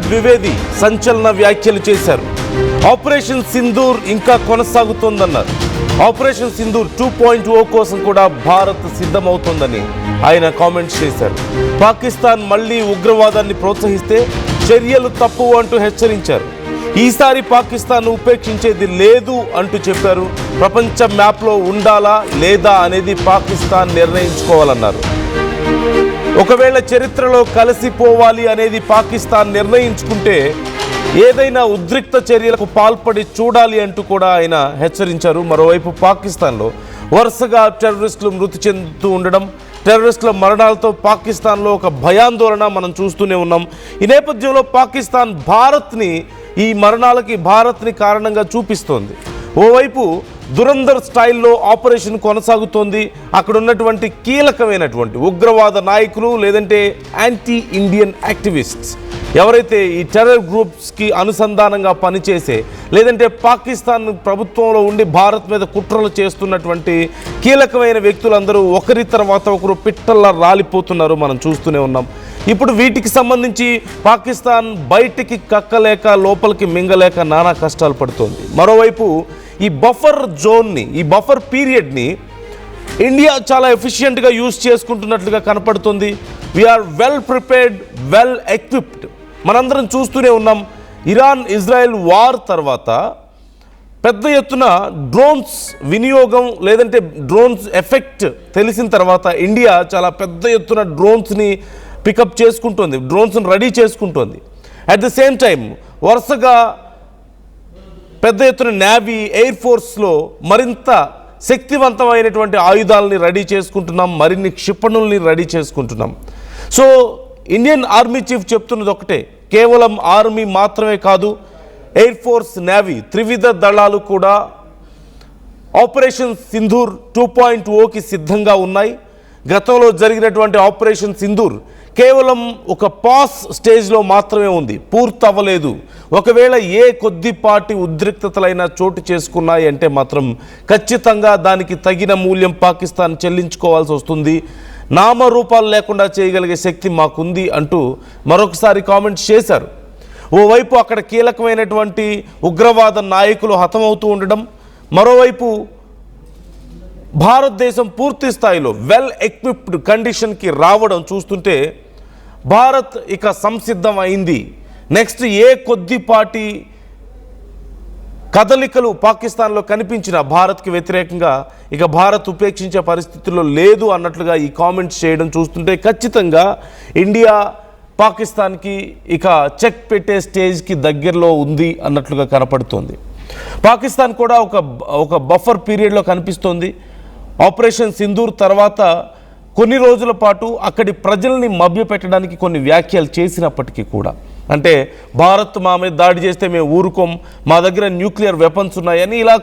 ద్వివేది సంచలన వ్యాఖ్యలు చేశారు. ఆపరేషన్ సింధూర్ ఇంకా కొనసాగుతోందన్నారు. ఆపరేషన్ సింధూర్ 2.0 కోసం కూడా భారత్ సిద్ధమవుతోందని ఆయన కామెంట్స్ చేశారు. పాకిస్తాన్ మళ్లీ ఉగ్రవాదాన్ని ప్రోత్సహిస్తే చర్యలు తప్పు అంటూ హెచ్చరించారు. ఈసారి పాకిస్తాన్ ఉపేక్షించేది లేదు అంటూ చెప్పారు. ప్రపంచ మ్యాప్లో ఉండాలా లేదా అనేది పాకిస్తాన్ నిర్ణయించుకోవాలన్నారు. ఒకవేళ చరిత్రలో కలిసిపోవాలి అనేది పాకిస్తాన్ నిర్ణయించుకుంటే ఏదైనా ఉద్రిక్త చర్యలకు పాల్పడి చూడాలి అంటూ కూడా ఆయన హెచ్చరించారు. మరోవైపు పాకిస్తాన్లో వరుసగా టెర్రరిస్టులు మృతి చెందుతూ ఉండడం, టెర్రరిస్టుల మరణాలతో పాకిస్తాన్లో ఒక భయాందోళన మనం చూస్తూనే ఉన్నాం. ఈ నేపథ్యంలో పాకిస్తాన్ ఈ మరణాలకి భారత్ని కారణంగా చూపిస్తోంది. ఓవైపు దురంధర్ స్టైల్లో ఆపరేషన్ కొనసాగుతోంది. అక్కడ ఉన్నటువంటి కీలకమైనటువంటి ఉగ్రవాద నాయకులు లేదంటే యాంటీ ఇండియన్ యాక్టివిస్ట్స్ ఎవరైతే ఈ టెర్రర్ గ్రూప్స్కి అనుసంధానంగా పనిచేసే లేదంటే పాకిస్తాన్ ప్రభుత్వంలో ఉండి భారత్ మీద కుట్రలు చేస్తున్నటువంటి కీలకమైన వ్యక్తులందరూ ఒకరి తర్వాత ఒకరు పిట్టల్లా రాలిపోతున్నారు, మనం చూస్తూనే ఉన్నాం. ఇప్పుడు వీటికి సంబంధించి పాకిస్తాన్ బయటికి కక్కలేక లోపలికి మింగలేక నానా కష్టాలు పడుతోంది. మరోవైపు ఈ బఫర్ జోన్ని, ఈ బఫర్ పీరియడ్ని ఇండియా చాలా ఎఫిషియెంట్గా యూజ్ చేసుకుంటున్నట్లుగా కనపడుతుంది. We are well prepared, well equipped. మనందరం చూస్తూనే ఉన్నాం. ఇరాన్ ఇజ్రాయెల్ వార్ తర్వాత పెద్ద ఎత్తున డ్రోన్స్ వినియోగం లేదంటే డ్రోన్స్ ఎఫెక్ట్ తెలిసిన తర్వాత ఇండియా చాలా పెద్ద ఎత్తున డ్రోన్స్ని పికప్ చేసుకుంటుంది, డ్రోన్స్ని రెడీ చేసుకుంటుంది. అట్ ద సేమ్ టైం వరుసగా పెద్ద ఎత్తున నేవీ, ఎయిర్ ఫోర్స్లో మరింత శక్తివంతమైనటువంటి ఆయుధాలని రెడీ చేసుకుంటున్నాం, మరిన్ని క్షిపణుల్ని రెడీ చేసుకుంటున్నాం. సో ఇండియన్ ఆర్మీ చీఫ్ చెప్తున్నది ఒకటే, కేవలం ఆర్మీ మాత్రమే కాదు, ఎయిర్ ఫోర్స్, నేవీ త్రివిధ దళాలు కూడా ఆపరేషన్ సింధూర్ 2.0కి సిద్ధంగా ఉన్నాయి. గతంలో జరిగినటువంటి ఆపరేషన్ సింధూర్ కేవలం ఒక పాస్ స్టేజ్లో మాత్రమే ఉంది, పూర్తవ్వలేదు. ఒకవేళ ఏ కొద్దిపాటి ఉద్రిక్తతలైనా చోటు చేసుకున్నాయి అంటే మాత్రం ఖచ్చితంగా దానికి తగిన మూల్యం పాకిస్తాన్ చెల్లించుకోవాల్సి వస్తుంది. నామరూపాలు లేకుండా చేయగలిగే శక్తి మాకుంది అంటూ మరొకసారి కామెంట్స్ చేశారు. ఓవైపు అక్కడ కీలకమైనటువంటి ఉగ్రవాద నాయకులు హతమవుతూ ఉండడం, మరోవైపు భారతదేశం పూర్తి స్థాయిలో వెల్ ఎక్విప్డ్ కండిషన్కి రావడం చూస్తుంటే భారత్ ఇక సంసిద్ధం అయింది. నెక్స్ట్ ఏ కొద్దిపాటి కదలికలు పాకిస్తాన్లో కనిపించిన భారత్కి వ్యతిరేకంగా ఇక భారత్ ఉపేక్షించే పరిస్థితుల్లో లేదు అన్నట్లుగా ఈ కామెంట్స్ చేయడం చూస్తుంటే ఖచ్చితంగా ఇండియా పాకిస్తాన్కి ఇక చెక్ పెట్టే స్టేజ్కి దగ్గరలో ఉంది అన్నట్లుగా కనపడుతోంది. పాకిస్తాన్ కూడా ఒక బఫర్ పీరియడ్లో కనిపిస్తోంది. ఆపరేషన్ సింధూర్ తర్వాత కొన్ని రోజుల పాటు అక్కడి ప్రజల్ని మభ్యపెట్టడానికి కొన్ని వ్యాఖ్యలు చేసినప్పటికీ కూడా, అంటే భారత్ మా మీద దాడి చేస్తే మేము ఊరుకోం, మా దగ్గర న్యూక్లియర్ వెపన్స్ ఉన్నాయని ఇలా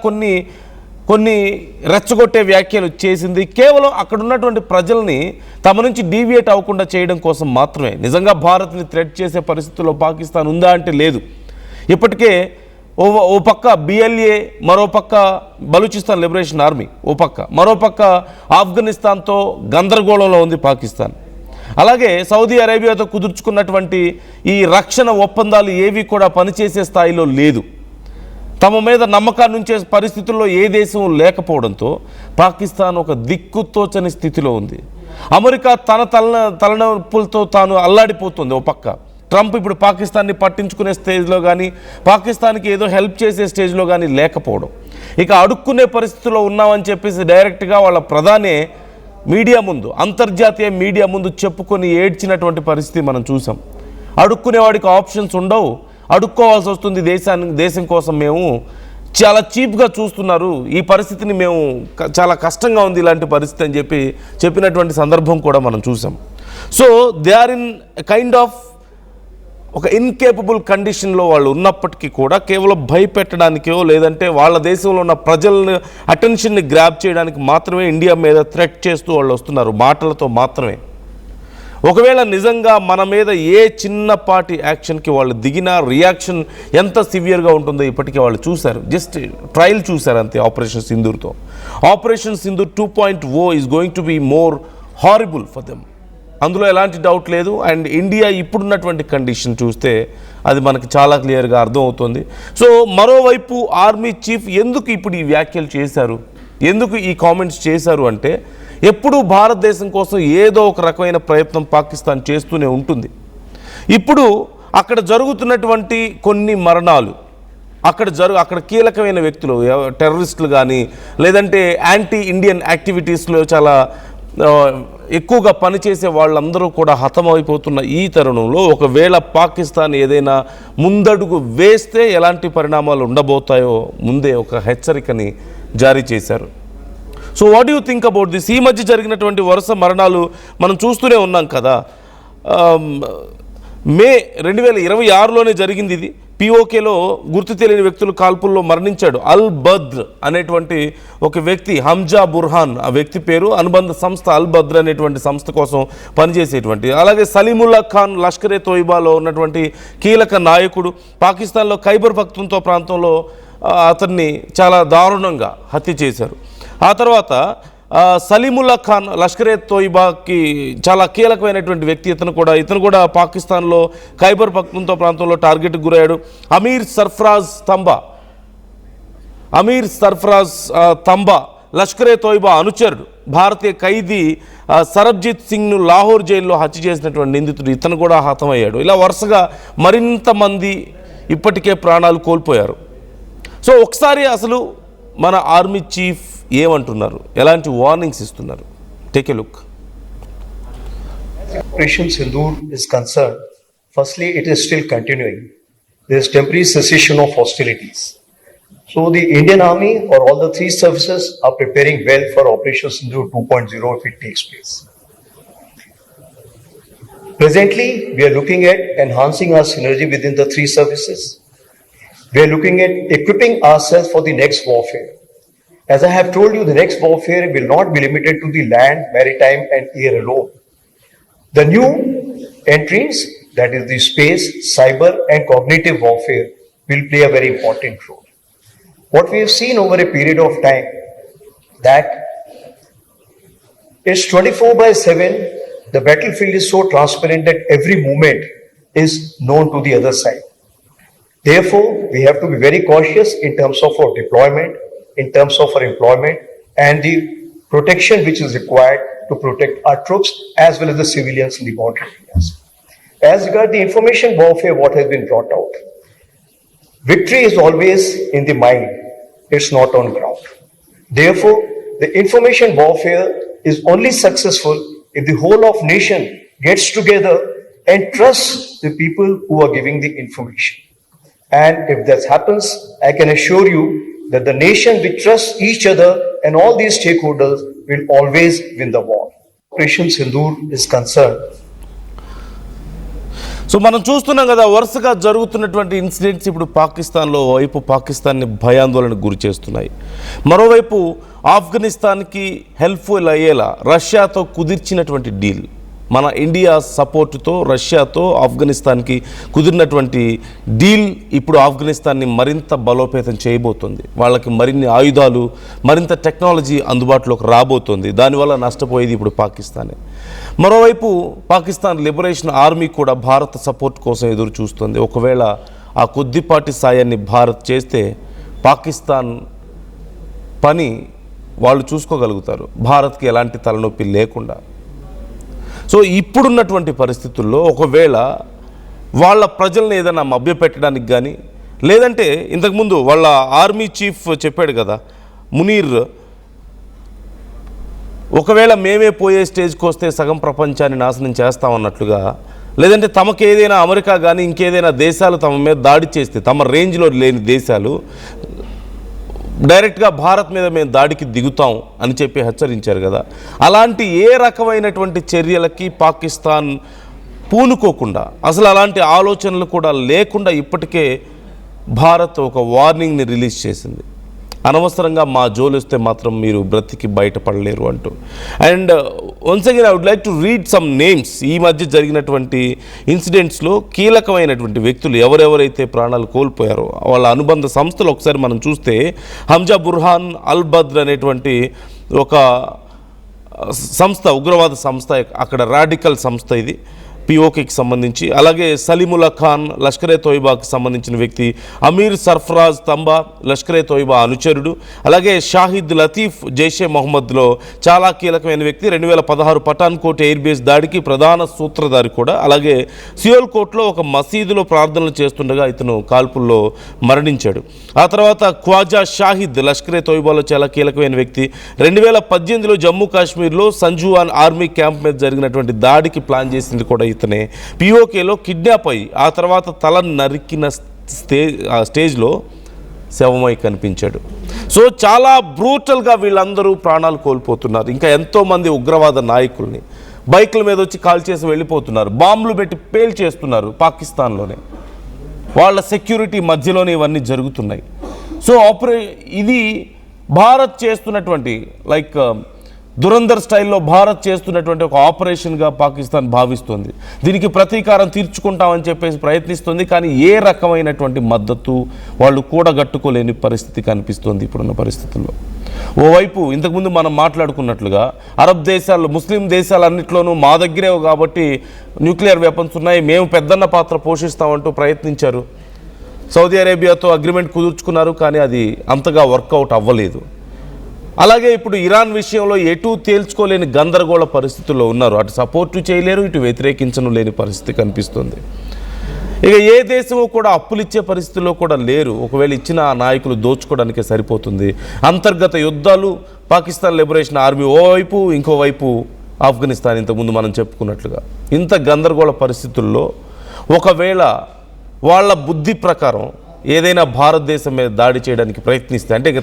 కొన్ని రెచ్చగొట్టే వ్యాఖ్యలు చేసింది. కేవలం అక్కడ ఉన్నటువంటి ప్రజల్ని తమ నుంచి డీవియేట్ అవ్వకుండా చేయడం కోసం మాత్రమే. నిజంగా భారత్ని థ్రెట్ చేసే పరిస్థితుల్లో పాకిస్తాన్ ఉందా అంటే లేదు. ఇప్పటికే ఓ పక్క బిఎల్ఏ, మరో పక్క బలూచిస్తాన్ లిబరేషన్ ఆర్మీ, ఓ పక్క మరోపక్క ఆఫ్ఘనిస్తాన్తో గందరగోళంలో ఉంది పాకిస్తాన్. అలాగే సౌదీ అరేబియాతో కుదుర్చుకున్నటువంటి ఈ రక్షణ ఒప్పందాలు ఏవి కూడా పనిచేసే స్థాయిలో లేదు. తమ మీద నమ్మకాన్ని ఉంచే పరిస్థితుల్లో ఏ దేశం లేకపోవడంతో పాకిస్తాన్ ఒక దిక్కుతోచని స్థితిలో ఉంది. అమెరికా తన తలనొప్పులతో తాను అల్లాడిపోతుంది. ఓ పక్క ట్రంప్ ఇప్పుడు పాకిస్తాన్ని పట్టించుకునే స్టేజ్లో కానీ, పాకిస్తాన్కి ఏదో హెల్ప్ చేసే స్టేజ్లో కానీ లేకపోవడం, ఇక అడుక్కునే పరిస్థితుల్లో ఉన్నామని చెప్పేసి డైరెక్ట్గా వాళ్ళ ప్రధానే మీడియా ముందు, అంతర్జాతీయ మీడియా ముందు చెప్పుకొని ఏడ్చినటువంటి పరిస్థితి మనం చూసాం. అడుక్కునేవాడికి ఆప్షన్స్ ఉండవు, అడుక్కోవాల్సి వస్తుంది. దేశం కోసం మేము చాలా చీప్గా చూస్తున్నారు, ఈ పరిస్థితిని మేము చాలా కష్టంగా ఉంది ఇలాంటి పరిస్థితి అని చెప్పినటువంటి సందర్భం కూడా మనం చూసాం. So they are in kind of ఒక ఇన్కేపబుల్ కండిషన్లో వాళ్ళు ఉన్నప్పటికీ కూడా కేవలం భయపెట్టడానికో లేదంటే వాళ్ళ దేశంలో ఉన్న ప్రజలను అటెన్షన్ని గ్రాబ్ చేయడానికి మాత్రమే ఇండియా మీద థ్రెట్ చేస్తూ వాళ్ళు వస్తున్నారు, మాటలతో మాత్రమే. ఒకవేళ నిజంగా మన మీద ఏ చిన్నపాటి యాక్షన్కి వాళ్ళు దిగినా రియాక్షన్ ఎంత సివియర్గా ఉంటుందో ఇప్పటికే వాళ్ళు చూశారు. జస్ట్ ట్రయల్ చూశారు అంతే ఆపరేషన్ సింధూర్తో. Operation Sindoor 2.0 is going to be more horrible for them. అందులో ఎలాంటి డౌట్ లేదు. అండ్ ఇండియా ఇప్పుడున్నటువంటి కండిషన్ చూస్తే అది మనకి చాలా క్లియర్గా అర్థమవుతుంది. సో మరోవైపు ఆర్మీ చీఫ్ ఎందుకు ఇప్పుడు ఈ వ్యాఖ్యలు చేశారు, ఎందుకు ఈ కామెంట్స్ చేశారు అంటే, ఎప్పుడూ భారతదేశం కోసం ఏదో ఒక రకమైన ప్రయత్నం పాకిస్తాన్ చేస్తూనే ఉంటుంది. ఇప్పుడు అక్కడ జరుగుతున్నటువంటి కొన్ని మరణాలు, అక్కడ కీలకమైన వ్యక్తులు, టెర్రరిస్టులు కానీ లేదంటే యాంటీ ఇండియన్ యాక్టివిటీస్లో చాలా ఎక్కువగా పనిచేసే వాళ్ళందరూ కూడా హతమైపోతున్న ఈ తరుణంలో ఒకవేళ పాకిస్తాన్ ఏదైనా ముందడుగు వేస్తే ఎలాంటి పరిణామాలు ఉండబోతాయో ముందే ఒక హెచ్చరికని జారీ చేశారు. So what you think about this? ఈ మధ్య జరిగినటువంటి వరుస మరణాలు మనం చూస్తూనే ఉన్నాం కదా. మే 2026లోనే జరిగింది ఇది. పిఓకేలో గుర్తు తెలియని వ్యక్తులు కాల్పుల్లో మరణించాడు. అల్ బద్ర్ అనేటువంటి ఒక వ్యక్తి, హంజా బుర్హాన్ ఆ వ్యక్తి పేరు. అనుబంధ సంస్థ అల్ బద్ర్ అనేటువంటి సంస్థ కోసం పనిచేసేటువంటి. అలాగే సలీముల్లా ఖాన్ లష్కరే తోయిబాలో ఉన్నటువంటి కీలక నాయకుడు. పాకిస్తాన్లో ఖైబర్ పఖ్తూన్ఖ్వా ప్రాంతంలో అతన్ని చాలా దారుణంగా హత్య చేశారు. ఆ తర్వాత సలీముల్లా ఖాన్ లష్కరే తోయిబాకి చాలా కీలకమైనటువంటి వ్యక్తి. ఇతను కూడా పాకిస్తాన్లో ఖైబర్ పఖ్తూన్ఖ్వా ప్రాంతంలో టార్గెట్కి గురయ్యాడు. అమీర్ సర్ఫరాజ్ తంబా లష్కరే తోయిబా అనుచరుడు. భారతీయ ఖైదీ సరబ్జీత్ సింగ్ను లాహోర్ జైల్లో హత్య చేసినటువంటి నిందితుడు, ఇతను కూడా హతమయ్యాడు. ఇలా వరుసగా మరింత మంది ఇప్పటికే ప్రాణాలు కోల్పోయారు. సో ఒకసారి అసలు మన ఆర్మీ చీఫ్ ఏమంటున్నారు, ఎలాంటి వార్నింగ్స్ ఇస్తున్నారు? Take a look. Operation Sindoor is concerned, firstly, it is still continuing. There is temporary cessation of hostilities. So the Indian Army or all the three services are preparing well for Operation Sindoor 2.0 if it takes place. Presently, we are looking at enhancing our synergy within the three services. We are looking at equipping ourselves for the next warfare. As I have told you, the next warfare will not be limited to the land, maritime and air alone. The new entries, that is the space, cyber and cognitive warfare, will play a very important role. What we have seen over a period of time, that it's 24/7, the battlefield is so transparent that every movement is known to the other side. Therefore, we have to be very cautious in terms of our deployment, in terms of our employment and the protection which is required to protect our troops as well as the civilians in the border areas. As regards the information warfare, what has been brought out, victory is always in the mind, it's not on ground. Therefore, the information warfare is only successful if the whole of nation gets together and trusts the people who are giving the information. And if that happens, I can assure you that the nation will trust each other and all these stakeholders will always win the war. Operation Sindoor is concerned. So మనం చూస్తున్నాం కదా, వరుసగా జరుగుతున్నటువంటి incidents ఇప్పుడు పాకిస్తాన్ని భయాందోళనకు గురి చేస్తున్నాయి. మరోవైపు ఆఫ్ఘనిస్తాన్కి హెల్ప్ఫుల్ అయ్యేలా రష్యాతో కుదిర్చినటువంటి డీల్, మన ఇండియా సపోర్టుతో రష్యాతో ఆఫ్ఘనిస్తాన్కి కుదిరినటువంటి డీల్ ఇప్పుడు ఆఫ్ఘనిస్తాన్ని మరింత బలోపేతం చేయబోతుంది. వాళ్ళకి మరిన్ని ఆయుధాలు, మరింత టెక్నాలజీ అందుబాటులోకి రాబోతుంది. దానివల్ల నష్టపోయేది ఇప్పుడు పాకిస్తానే. మరోవైపు పాకిస్తాన్ లిబరేషన్ ఆర్మీ కూడా భారత్ సపోర్ట్ కోసం ఎదురు చూస్తుంది. ఒకవేళ ఆ కొద్దిపాటి సాయాన్ని భారత్ చేస్తే పాకిస్తాన్ పని వాళ్ళు చూసుకోగలుగుతారు, భారత్కి ఎలాంటి తలనొప్పి లేకుండా. సో ఇప్పుడున్నటువంటి పరిస్థితుల్లో ఒకవేళ వాళ్ళ ప్రజల్ని ఏదైనా మభ్యపెట్టడానికి కానీ, లేదంటే ఇంతకుముందు వాళ్ళ ఆర్మీ చీఫ్ చెప్పాడు కదా మునీర్, ఒకవేళ మేమే పోయే స్టేజ్కి వస్తే సగం ప్రపంచాన్ని నాశనం చేస్తామన్నట్లుగా, లేదంటే తమకు ఏదైనా అమెరికా కానీ ఇంకేదైనా దేశాలు తమ మీద దాడి చేస్తే, తమ రేంజ్లో లేని దేశాలు డైరెక్ట్గా భారత్ మీద మేము దాడికి దిగుతాం అని చెప్పి హెచ్చరించారు కదా. అలాంటి ఏ రకమైనటువంటి చర్యలకి పాకిస్తాన్ పూనుకోకుండా, అసలు అలాంటి ఆలోచనలు కూడా లేకుండా ఇప్పటికే భారత్ ఒక వార్నింగ్ని రిలీజ్ చేసింది. అనవసరంగా మా జోలు వస్తే మాత్రం మీరు బ్రతికి బయటపడలేరు అంటూ. And once again I would like to read some names. ఈ మధ్య జరిగినటువంటి ఇన్సిడెంట్స్లో కీలకమైనటువంటి వ్యక్తులు ఎవరెవరైతే ప్రాణాలు కోల్పోయారో వాళ్ళ అనుబంధ సంస్థలు ఒకసారి మనం చూస్తే, హంజా బుర్హాన్ అల్ బద్ర్ అనేటువంటి ఒక సంస్థ, ఉగ్రవాద సంస్థ, అక్కడ రాడికల్ సంస్థ ఇది, పిఓకేకి సంబంధించి. అలాగే సలీముల్లా ఖాన్ లష్కరే తోయిబాకి సంబంధించిన వ్యక్తి, అమీర్ సర్ఫరాజ్ తంబా లష్కరే తోయిబా అనుచరుడు, అలాగే షాహిద్ లతీఫ్ జైషే మొహమ్మద్లో చాలా కీలకమైన వ్యక్తి, 2016 పఠాన్కోట్ ఎయిర్ బేస్ దాడికి ప్రధాన సూత్రధారి కూడా. అలాగే సియోల్కోట్లో ఒక మసీదులో ప్రార్థనలు చేస్తుండగా ఇతను కాల్పుల్లో మరణించాడు. ఆ తర్వాత ఖ్వాజా షాహిద్ లష్కరే తోయిబాలో చాలా కీలకమైన వ్యక్తి, 2018లో జమ్మూ కాశ్మీర్లో సంజువాన్ ఆర్మీ క్యాంప్ మీద జరిగినటువంటి దాడికి ప్లాన్ చేసింది కూడా ఇతనే. పిఓకేలో కిడ్నాప్ అయ్యి ఆ తర్వాత తల నరికిన స్టేజ్లో శవమై కనిపించాడు. సో చాలా బ్రూటల్గా వీళ్ళందరూ ప్రాణాలు కోల్పోతున్నారు. ఇంకా ఎంతోమంది ఉగ్రవాద నాయకుల్ని బైకుల మీద వచ్చి కాల్ చేసి వెళ్ళిపోతున్నారు, బాంబులు పెట్టి పేల్చేస్తున్నారు పాకిస్తాన్లోనే. వాళ్ళ సెక్యూరిటీ మధ్యలోనే ఇవన్నీ జరుగుతున్నాయి. సో ఇది భారత్ చేస్తున్నటువంటి దురందర్ స్టైల్లో భారత్ చేస్తున్నటువంటి ఒక ఆపరేషన్గా పాకిస్తాన్ భావిస్తుంది. దీనికి ప్రతీకారం తీర్చుకుంటామని చెప్పేసి ప్రయత్నిస్తుంది. కానీ ఏ రకమైనటువంటి మద్దతు వాళ్ళు కూడగట్టుకోలేని పరిస్థితి కనిపిస్తుంది ఇప్పుడున్న పరిస్థితుల్లో. ఓవైపు ఇంతకుముందు మనం మాట్లాడుకున్నట్లుగా అరబ్ దేశాలు, ముస్లిం దేశాలన్నింటిలోనూ మా దగ్గరే కాబట్టి న్యూక్లియర్ వెపన్స్ ఉన్నాయి, మేము పెద్దన్న పాత్ర పోషిస్తామంటూ ప్రయత్నించారు. సౌదీ అరేబియాతో అగ్రిమెంట్ కుదుర్చుకున్నారు, కానీ అది అంతగా వర్కౌట్ అవ్వలేదు. అలాగే ఇప్పుడు ఇరాన్ విషయంలో ఎటు తేల్చుకోలేని గందరగోళ పరిస్థితుల్లో ఉన్నారు. అటు సపోర్టు చేయలేరు, ఇటు వ్యతిరేకించను లేని పరిస్థితి కనిపిస్తుంది. ఇక ఏ దేశము కూడా అప్పులు ఇచ్చే పరిస్థితుల్లో కూడా లేరు. ఒకవేళ ఇచ్చిన ఆ నాయకులు దోచుకోవడానికే సరిపోతుంది. అంతర్గత యుద్ధాలు, పాకిస్తాన్ లిబరేషన్ ఆర్మీ ఓవైపు, ఇంకోవైపు ఆఫ్ఘనిస్తాన్, ఇంతకుముందు మనం చెప్పుకున్నట్లుగా. ఇంత గందరగోళ పరిస్థితుల్లో ఒకవేళ వాళ్ళ బుద్ధి ప్రకారం ఏదైనా భారతదేశం మీద దాడి చేయడానికి ప్రయత్నిస్తే, అంటే ఇక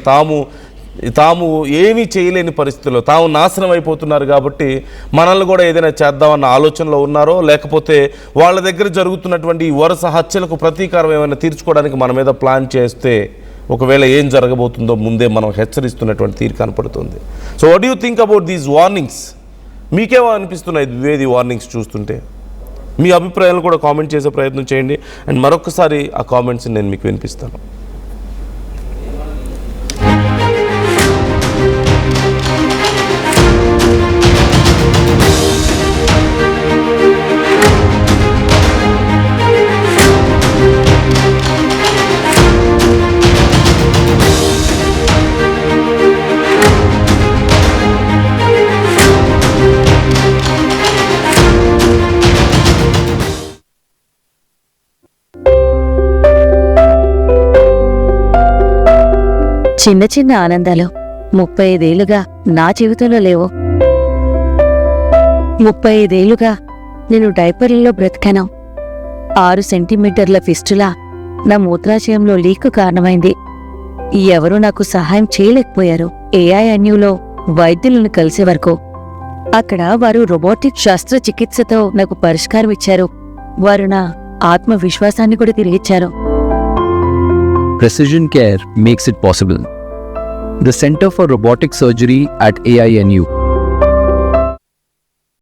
తాము ఏమీ చేయలేని పరిస్థితుల్లో తాము నాశనం అయిపోతున్నారు కాబట్టి మనల్ని కూడా ఏదైనా చేద్దామన్న ఆలోచనలో ఉన్నారో, లేకపోతే వాళ్ళ దగ్గర జరుగుతున్నటువంటి ఈ వరుస హత్యలకు ప్రతీకారం ఏమైనా తీర్చుకోవడానికి మన మీద ప్లాన్ చేస్తే ఒకవేళ ఏం జరగబోతుందో ముందే మనం హెచ్చరిస్తున్నటువంటి తీరు కనపడుతుంది. So what do you think about these warnings? మీకేమో అనిపిస్తున్నాయి ఈ వార్నింగ్స్ చూస్తుంటే? మీ అభిప్రాయాలు కూడా కామెంట్ చేసే ప్రయత్నం చేయండి. అండ్ మరొకసారి ఆ కామెంట్స్ని నేను మీకు వినిపిస్తాను. చిన్న చిన్న ఆనందాలు 35 ఏళ్లుగా నా జీవితంలో లేవు. 35 ఏళ్లుగా నేను డైపర్లలో బ్రతికాను. 6 సెంటీమీటర్ల ఫిస్టులా నా మూత్రాశయంలో లీకు కారణమైంది. ఎవరూ నాకు సహాయం చేయలేకపోయారు. ఏఐఎన్యూలో వైద్యులను కలిసే వరకు. అక్కడ వారు రోబోటిక్ శస్త్రచికిత్సతో నాకు పరిష్కారం ఇచ్చారు. వారు నా ఆత్మవిశ్వాసాన్ని కూడా తిరిగిచ్చారు. Precision Care makes it possible. The Center for Robotic Surgery at AINU